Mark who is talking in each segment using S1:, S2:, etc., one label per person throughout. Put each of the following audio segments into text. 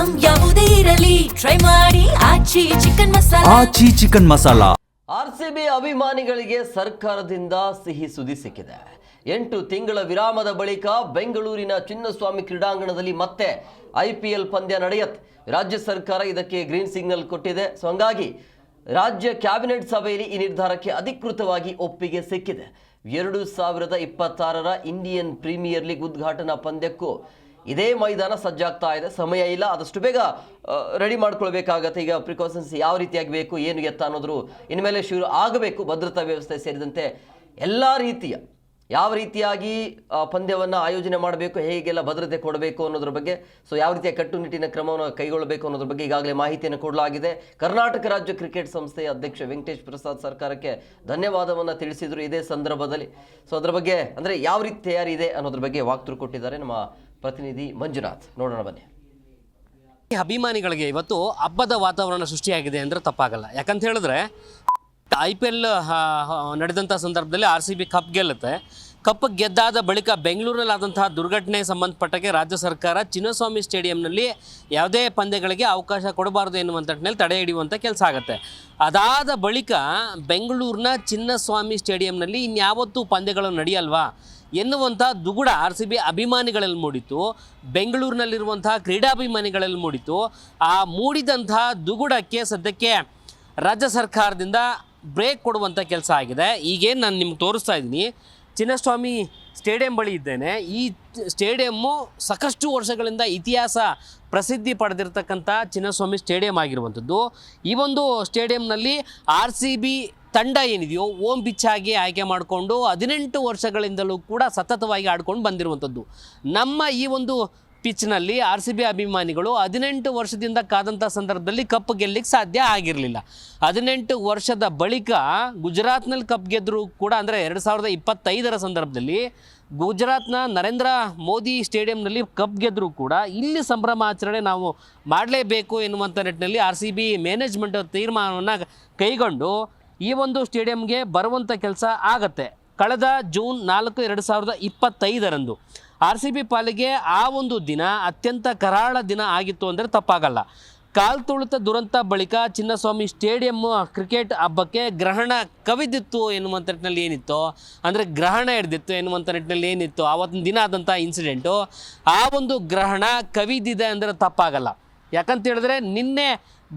S1: Item ಯಾವುದೇ ಇರಲಿ try ಮಾಡಿ ಆಚಿ ಚಿಕನ್ ಮಸಾಲಾ.
S2: ಆರ್ಸಿಬಿ ಅಭಿಮಾನಿಗಳಿಗೆ ಸರ್ಕಾರದಿಂದ ಸಿಹಿ ಸುದ್ದಿ ಸಿಕ್ಕಿದೆ. 8 ತಿಂಗಳ ವಿರಾಮದ ಬಳಿಕ ಬೆಂಗಳೂರಿನ ಚಿನ್ನಸ್ವಾಮಿ ಕ್ರೀಡಾಂಗಣದಲ್ಲಿ ಮತ್ತೆ IPL ಪಂದ್ಯ ನಡೆಯುತ್ತೆ. ರಾಜ್ಯ ಸರ್ಕಾರ ಇದಕ್ಕೆ ಗ್ರೀನ್ ಸಿಗ್ನಲ್ ಕೊಟ್ಟಿದೆ. ಸೊ ಹಂಗಾಗಿ ರಾಜ್ಯ ಕ್ಯಾಬಿನೆಟ್ ಸಭೆಯಲ್ಲಿ ಈ ನಿರ್ಧಾರಕ್ಕೆ ಅಧಿಕೃತವಾಗಿ ಒಪ್ಪಿಗೆ ಸಿಕ್ಕಿದೆ. 2026ರ ಇಂಡಿಯನ್ ಪ್ರೀಮಿಯರ್ ಲೀಗ್ ಉದ್ಘಾಟನಾ ಪಂದ್ಯಕ್ಕೂ ಇದೇ ಮೈದಾನ ಸಜ್ಜಾಗ್ತಾ ಇದೆ. ಸಮಯ ಇಲ್ಲ, ಆದಷ್ಟು ಬೇಗ ರೆಡಿ ಮಾಡ್ಕೊಳ್ಬೇಕಾಗತ್ತೆ. ಈಗ ಪ್ರಿಕಾಷನ್ಸ್ ಯಾವ ರೀತಿಯಾಗಿ ಬೇಕು, ಏನು ಎತ್ತ ಅನ್ನೋದ್ರು ಇನ್ಮೇಲೆ ಶುರು ಆಗಬೇಕು. ಭದ್ರತಾ ವ್ಯವಸ್ಥೆ ಸೇರಿದಂತೆ ಎಲ್ಲ ರೀತಿಯ ಯಾವ ರೀತಿಯಾಗಿ ಪಂದ್ಯವನ್ನು ಆಯೋಜನೆ ಮಾಡಬೇಕು, ಹೇಗೆಲ್ಲ ಭದ್ರತೆ ಕೊಡಬೇಕು ಅನ್ನೋದ್ರ ಬಗ್ಗೆ, ಸೊ ಯಾವ ರೀತಿಯ ಕಟ್ಟುನಿಟ್ಟಿನ ಕ್ರಮವನ್ನು ಕೈಗೊಳ್ಳಬೇಕು ಅನ್ನೋದ್ರ ಬಗ್ಗೆ ಈಗಾಗಲೇ ಮಾಹಿತಿಯನ್ನು ಕೊಡಲಾಗಿದೆ. ಕರ್ನಾಟಕ ರಾಜ್ಯ ಕ್ರಿಕೆಟ್ ಸಂಸ್ಥೆಯ ಅಧ್ಯಕ್ಷ ವೆಂಕಟೇಶ್ ಪ್ರಸಾದ್ ಸರ್ಕಾರಕ್ಕೆ ಧನ್ಯವಾದವನ್ನು ತಿಳಿಸಿದರು ಇದೇ ಸಂದರ್ಭದಲ್ಲಿ. ಸೊ ಅದರ ಬಗ್ಗೆ ಅಂದರೆ ಯಾವ ರೀತಿ ತಯಾರಿ ಇದೆ ಅನ್ನೋದ್ರ ಬಗ್ಗೆ ವಾಕ್ತೃ ಕೊಟ್ಟಿದ್ದಾರೆ ನಮ್ಮ ಪ್ರತಿನಿಧಿ ಮಂಜುನಾಥ್. ನೋಡೋಣ ಬನ್ನಿ.
S3: ಅಭಿಮಾನಿಗಳಿಗೆ ಇವತ್ತು ಹಬ್ಬದ ವಾತಾವರಣ ಸೃಷ್ಟಿಯಾಗಿದೆ ಅಂದರೆ ತಪ್ಪಾಗಲ್ಲ. ಯಾಕಂತ ಹೇಳಿದ್ರೆ IPL ನಡೆದಂಥ ಸಂದರ್ಭದಲ್ಲಿ RCB ಕಪ್ ಗೆಲ್ಲುತ್ತೆ. ಕಪ್ ಗೆದ್ದಾದ ಬಳಿಕ ಬೆಂಗಳೂರಲ್ಲಾದಂತಹ ದುರ್ಘಟನೆ ಸಂಬಂಧಪಟ್ಟಕ್ಕೆ ರಾಜ್ಯ ಸರ್ಕಾರ ಚಿನ್ನಸ್ವಾಮಿ ಸ್ಟೇಡಿಯಂನಲ್ಲಿ ಯಾವುದೇ ಪಂದ್ಯಗಳಿಗೆ ಅವಕಾಶ ಕೊಡಬಾರದು ಎನ್ನುವಂಥ ನಿಟ್ಟಿನಲ್ಲಿ ತಡೆ ಹಿಡಿಯುವಂಥ ಕೆಲಸ ಆಗುತ್ತೆ. ಅದಾದ ಬಳಿಕ ಬೆಂಗಳೂರಿನ ಚಿನ್ನಸ್ವಾಮಿ ಸ್ಟೇಡಿಯಂನಲ್ಲಿ ಇನ್ಯಾವತ್ತೂ ಪಂದ್ಯಗಳು ನಡೆಯಲ್ವಾ ಎನ್ನುವಂಥ ದುಗುಡ RCB ಅಭಿಮಾನಿಗಳಲ್ಲಿ ಮೂಡಿತು, ಬೆಂಗಳೂರಿನಲ್ಲಿರುವಂತಹ ಕ್ರೀಡಾಭಿಮಾನಿಗಳಲ್ಲಿ ಮೂಡಿತು. ಆ ಮೂಡಿದಂತಹ ದುಗುಡಕ್ಕೆ ಸದ್ಯಕ್ಕೆ ರಾಜ್ಯ ಸರ್ಕಾರದಿಂದ ಬ್ರೇಕ್ ಕೊಡುವಂಥ ಕೆಲಸ ಆಗಿದೆ. ಈಗೇನು ನಾನು ನಿಮ್ಗೆ ತೋರಿಸ್ತಾ ಇದ್ದೀನಿ, ಚಿನ್ನಸ್ವಾಮಿ ಸ್ಟೇಡಿಯಂ ಬಳಿ ಇದ್ದೇನೆ. ಈ ಸ್ಟೇಡಿಯಮ್ಮು ಸಾಕಷ್ಟು ವರ್ಷಗಳಿಂದ ಇತಿಹಾಸ ಪ್ರಸಿದ್ಧಿ ಪಡೆದಿರತಕ್ಕಂಥ ಚಿನ್ನಸ್ವಾಮಿ ಸ್ಟೇಡಿಯಂ ಆಗಿರುವಂಥದ್ದು. ಈ ಒಂದು ಸ್ಟೇಡಿಯಂನಲ್ಲಿ RCB ತಂಡ ಏನಿದೆಯೋ ಓಮ್ ಪಿಚ್ ಆಗಿ ಆಯ್ಕೆ ಮಾಡಿಕೊಂಡು 18 ವರ್ಷಗಳಿಂದಲೂ ಕೂಡ ಸತತವಾಗಿ ಆಡ್ಕೊಂಡು ಬಂದಿರುವಂಥದ್ದು. ನಮ್ಮ ಈ ಒಂದು ಪಿಚ್ನಲ್ಲಿ RCB ಅಭಿಮಾನಿಗಳು 18 ವರ್ಷದಿಂದ ಕಾದಂಥ ಸಂದರ್ಭದಲ್ಲಿ ಕಪ್ ಗೆಲ್ಲಲಿಕ್ಕೆ ಸಾಧ್ಯ ಆಗಿರಲಿಲ್ಲ. 18 ವರ್ಷದ ಬಳಿಕ ಗುಜರಾತ್ನಲ್ಲಿ ಕಪ್ ಗೆದ್ದರೂ ಕೂಡ, ಅಂದರೆ 2025ರ ಸಂದರ್ಭದಲ್ಲಿ ಗುಜರಾತ್ನ ನರೇಂದ್ರ ಮೋದಿ ಸ್ಟೇಡಿಯಂನಲ್ಲಿ ಕಪ್ ಗೆದ್ದರೂ ಕೂಡ ಇಲ್ಲಿ ಸಂಭ್ರಮಾಚರಣೆ ನಾವು ಮಾಡಲೇಬೇಕು ಎನ್ನುವಂಥ ನಿಟ್ಟಿನಲ್ಲಿ RCB ಮ್ಯಾನೇಜ್ಮೆಂಟ್ ತೀರ್ಮಾನವನ್ನು ಕೈಗೊಂಡು ಈ ಒಂದು ಸ್ಟೇಡಿಯಂಗೆ ಬರುವಂಥ ಕೆಲಸ ಆಗತ್ತೆ. ಕಳೆದ ಜೂನ್ 4, 2025ರಂದು RCB ಪಾಲಿಗೆ ಆ ಒಂದು ದಿನ ಅತ್ಯಂತ ಕರಾಳ ದಿನ ಆಗಿತ್ತು ಅಂದರೆ ತಪ್ಪಾಗಲ್ಲ. ಕಾಲ್ತುಳಿತ ದುರಂತ ಬಳಿಕ ಚಿನ್ನಸ್ವಾಮಿ ಸ್ಟೇಡಿಯಂ ಕ್ರಿಕೆಟ್ ಹಬ್ಬಕ್ಕೆ ಗ್ರಹಣ ಕವಿದಿತ್ತು ಎನ್ನುವಂಥ ನಿಟ್ಟಿನಲ್ಲಿ ಏನಿತ್ತು, ಅಂದರೆ ಗ್ರಹಣ ಹಿಡಿದಿತ್ತು ಎನ್ನುವಂಥ ನಿಟ್ಟಿನಲ್ಲಿ ಏನಿತ್ತು ಆವತ್ತಿನ ದಿನ ಆದಂಥ ಇನ್ಸಿಡೆಂಟು, ಆ ಒಂದು ಗ್ರಹಣ ಕವಿದಿದೆ ಅಂದರೆ ತಪ್ಪಾಗಲ್ಲ. ಯಾಕಂತ ಹೇಳಿದ್ರೆ ನಿನ್ನೆ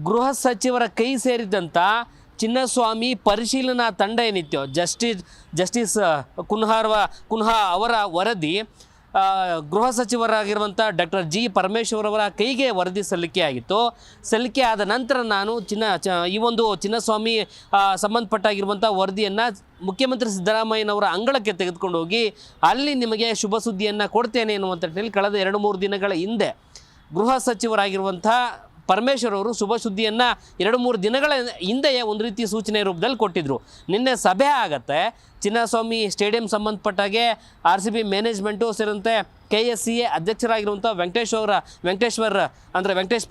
S3: ಗೃಹ ಸಚಿವರ ಕೈ ಸೇರಿದಂಥ ಚಿನ್ನಸ್ವಾಮಿ ಪರಿಶೀಲನಾ ತಂಡ ಏನಿತ್ತು, ಜಸ್ಟಿಸ್ ಕುನ್ಹಾ ಅವರ ವರದಿ ಗೃಹ ಸಚಿವರಾಗಿರುವಂಥ ಡಾಕ್ಟರ್ G. ಪರಮೇಶ್ವರ್ ಅವರ ಕೈಗೆ ವರದಿ ಸಲ್ಲಿಕೆ ಆಗಿತ್ತು. ಸಲ್ಲಿಕೆ ಆದ ನಂತರ ನಾನು ಈ ಒಂದು ಚಿನ್ನಸ್ವಾಮಿ ಸಂಬಂಧಪಟ್ಟಾಗಿರುವಂಥ ವರದಿಯನ್ನು ಮುಖ್ಯಮಂತ್ರಿ ಸಿದ್ದರಾಮಯ್ಯನವರ ಅಂಗಳಕ್ಕೆ ತೆಗೆದುಕೊಂಡು ಹೋಗಿ ಅಲ್ಲಿ ನಿಮಗೆ ಶುಭ ಸುದ್ದಿಯನ್ನು ಕೊಡ್ತೇನೆ ಎನ್ನುವಂಥ ನಿಟ್ಟಿನಲ್ಲಿ ಕಳೆದ 2-3 ದಿನಗಳ ಹಿಂದೆ ಗೃಹ ಸಚಿವರಾಗಿರುವಂಥ ಪರಮೇಶ್ವರ್ ಅವರು ಶುಭ ಸುದ್ದಿಯನ್ನು 2-3 ದಿನಗಳ ಹಿಂದೆಯೇ ಒಂದು ರೀತಿ ಸೂಚನೆ ರೂಪದಲ್ಲಿ ಕೊಟ್ಟಿದ್ದರು. ನಿನ್ನೆ ಸಭೆ ಆಗತ್ತೆ. ಚಿನ್ನಸ್ವಾಮಿ ಸ್ಟೇಡಿಯಂ ಸಂಬಂಧಪಟ್ಟಾಗೆ RCB ಮ್ಯಾನೇಜ್ಮೆಂಟು ಸೇರಿದಂತೆ KSCA ಅಧ್ಯಕ್ಷರಾಗಿರುವಂಥ ವೆಂಕಟೇಶ್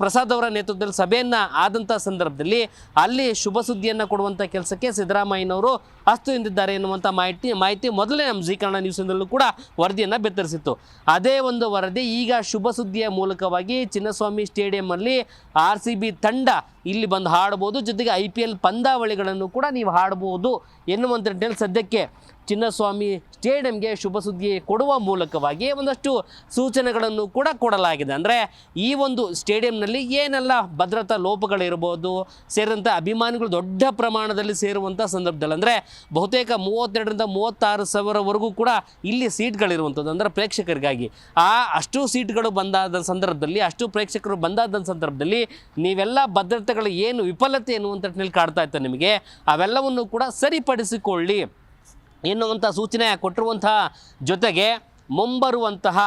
S3: ಪ್ರಸಾದ್ ಅವರ ನೇತೃತ್ವದಲ್ಲಿ ಸಭೆಯನ್ನು ಆದಂಥ ಸಂದರ್ಭದಲ್ಲಿ ಅಲ್ಲಿ ಶುಭ ಸುದ್ದಿಯನ್ನು ಕೊಡುವಂಥ ಕೆಲಸಕ್ಕೆ ಸಿದ್ದರಾಮಯ್ಯನವರು ಹಸ್ತು ಎಂದಿದ್ದಾರೆ ಎನ್ನುವಂಥ ಮಾಹಿತಿ ಮೊದಲೇ ನಮ್ಮ ಜಿ ಕನ್ನಡ ನ್ಯೂಸ್ನಲ್ಲೂ ಕೂಡ ವರದಿಯನ್ನು ಬೆತ್ತರಿಸಿತ್ತು. ಅದೇ ಒಂದು ವರದಿ ಈಗ ಶುಭ ಸುದ್ದಿಯ ಮೂಲಕವಾಗಿ ಚಿನ್ನಸ್ವಾಮಿ ಸ್ಟೇಡಿಯಂನಲ್ಲಿ RCB ತಂಡ ಇಲ್ಲಿ ಬಂದು ಹಾಡ್ಬೋದು, ಜೊತೆಗೆ IPL ಪಂದ್ಯಾವಳಿಗಳನ್ನು ಕೂಡ ನೀವು ಹಾಡ್ಬೋದು ಎನ್ನುವಂಥ ನಿಟ್ಟಿನಲ್ಲಿ ಸದ್ಯಕ್ಕೆ ಚಿನ್ನಸ್ವಾಮಿ ಸ್ಟೇಡಿಯಂಗೆ ಶುಭ ಸುದ್ದಿ ಕೊಡುವ ಮೂಲಕವಾಗಿ ಒಂದಷ್ಟು ಸೂಚನೆಗಳನ್ನು ಕೂಡ ಕೊಡಲಾಗಿದೆ. ಅಂದರೆ ಈ ಒಂದು ಸ್ಟೇಡಿಯಂನಲ್ಲಿ ಏನೆಲ್ಲ ಭದ್ರತಾ ಲೋಪಗಳಿರ್ಬೋದು, ಸೇರಿದಂಥ ಅಭಿಮಾನಿಗಳು ದೊಡ್ಡ ಪ್ರಮಾಣದಲ್ಲಿ ಸೇರುವಂಥ ಸಂದರ್ಭದಲ್ಲಿ, ಅಂದರೆ ಬಹುತೇಕ 32ರಿಂದ 36 ಸಾವಿರವರೆಗೂ ಕೂಡ ಇಲ್ಲಿ ಸೀಟ್ಗಳಿರುವಂಥದ್ದು, ಅಂದರೆ ಪ್ರೇಕ್ಷಕರಿಗಾಗಿ ಅಷ್ಟು ಸೀಟ್ಗಳು ಬಂದಾದ ಸಂದರ್ಭದಲ್ಲಿ, ಅಷ್ಟು ಪ್ರೇಕ್ಷಕರು ಬಂದಾದ ಸಂದರ್ಭದಲ್ಲಿ ನೀವೆಲ್ಲ ಭದ್ರತೆಗಳು ಏನು ವಿಫಲತೆ ಎನ್ನುವಂಥ ನಿಟ್ಟಿನಲ್ಲಿ ಕಾಡ್ತಾ ಇತ್ತು ನಿಮಗೆ, ಅವೆಲ್ಲವನ್ನು ಕೂಡ ಸರಿಪಡಿಸಿಕೊಳ್ಳಿ ಎನ್ನುವಂಥ ಸೂಚನೆ ಕೊಟ್ಟಿರುವಂತಹ ಜೊತೆಗೆ ಮುಂಬರುವಂತಹ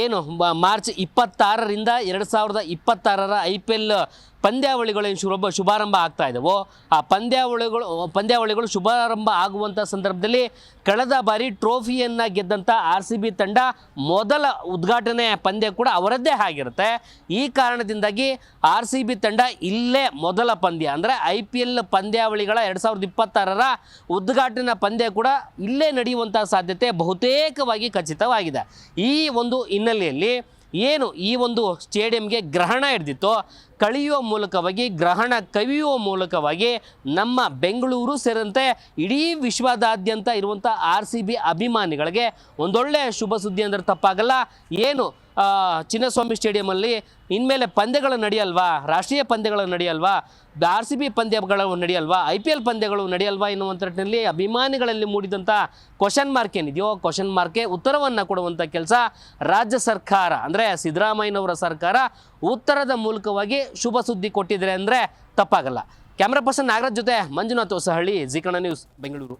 S3: ಏನು ಮಾರ್ಚ್ 26ರಿಂದ 2026ರ IPL ಪಂದ್ಯಾವಳಿಗಳೇನು ಶುಭಾರಂಭ ಆಗ್ತಾ ಇದ್ದಾವೋ ಆ ಪಂದ್ಯಾವಳಿಗಳು ಶುಭಾರಂಭ ಆಗುವಂಥ ಸಂದರ್ಭದಲ್ಲಿ ಕಳೆದ ಬಾರಿ ಟ್ರೋಫಿಯನ್ನು ಗೆದ್ದಂಥ RCB ತಂಡ ಮೊದಲ ಉದ್ಘಾಟನೆ ಪಂದ್ಯ ಕೂಡ ಅವರದ್ದೇ ಆಗಿರುತ್ತೆ. ಈ ಕಾರಣದಿಂದಾಗಿ RCB ತಂಡ ಇಲ್ಲೇ ಮೊದಲ ಪಂದ್ಯ ಅಂದರೆ IPL ಪಂದ್ಯಾವಳಿಗಳ 2026ರ ಉದ್ಘಾಟನಾ ಪಂದ್ಯ ಕೂಡ ಇಲ್ಲೇ ನಡೆಯುವಂಥ ಸಾಧ್ಯತೆ ಬಹುತೇಕವಾಗಿ ಖಚಿತವಾಗಿದೆ. ಈ ಒಂದು ಹಿನ್ನೆಲೆಯಲ್ಲಿ ಏನು ಈ ಒಂದು ಸ್ಟೇಡಿಯಂಗೆ ಗ್ರಹಣ ಹಿಡ್ದಿತ್ತೋ ಕಳೆಯುವ ಮೂಲಕವಾಗಿ ಗ್ರಹಣ ಕವಿಯುವ ಮೂಲಕವಾಗಿ ನಮ್ಮ ಬೆಂಗಳೂರು ಸೇರಿದಂತೆ ಇಡೀ ವಿಶ್ವದಾದ್ಯಂತ ಇರುವಂಥ RCB ಅಭಿಮಾನಿಗಳಿಗೆ ಒಂದೊಳ್ಳೆಯ ಶುಭ ಸುದ್ದಿ ಅಂದರೆ ತಪ್ಪಾಗಲ್ಲ. ಏನು ಚಿನ್ನಸ್ವಾಮಿ ಸ್ಟೇಡಿಯಮಲ್ಲಿ ಇನ್ಮೇಲೆ ಪಂದ್ಯಗಳು ನಡೆಯಲ್ವಾ, ರಾಷ್ಟ್ರೀಯ ಪಂದ್ಯಗಳು ನಡೆಯಲ್ವಾ, RCB ಪಂದ್ಯಗಳು ನಡೆಯಲ್ವಾ, IPL ಪಂದ್ಯಗಳು ನಡೆಯಲ್ವಾ ಎನ್ನುವಂಥ ನಿಟ್ಟಿನಲ್ಲಿ ಅಭಿಮಾನಿಗಳಲ್ಲಿ ಮೂಡಿದಂಥ ಕ್ವಶನ್ ಮಾರ್ಕ್ ಏನಿದೆಯೋ ಕ್ವಶನ್ ಮಾರ್ಕ್ಗೆ ಉತ್ತರವನ್ನು ಕೊಡುವಂಥ ಕೆಲಸ ರಾಜ್ಯ ಸರ್ಕಾರ ಅಂದರೆ ಸಿದ್ದರಾಮಯ್ಯನವರ ಸರ್ಕಾರ ಉತ್ತರದ ಮೂಲಕವಾಗಿ ಶುಭ ಸುದ್ದಿ ಕೊಟ್ಟಿದ್ದಾರೆ ಅಂದರೆ ತಪ್ಪಾಗಲ್ಲ. ಕ್ಯಾಮ್ರಾ ಪರ್ಸನ್ ನಾಗರಾಜ್ ಜೊತೆ ಮಂಜುನಾಥ್ ಹೊಸಹಳ್ಳಿ, ಜೀ ಕನ್ನಡ ನ್ಯೂಸ್, ಬೆಂಗಳೂರು.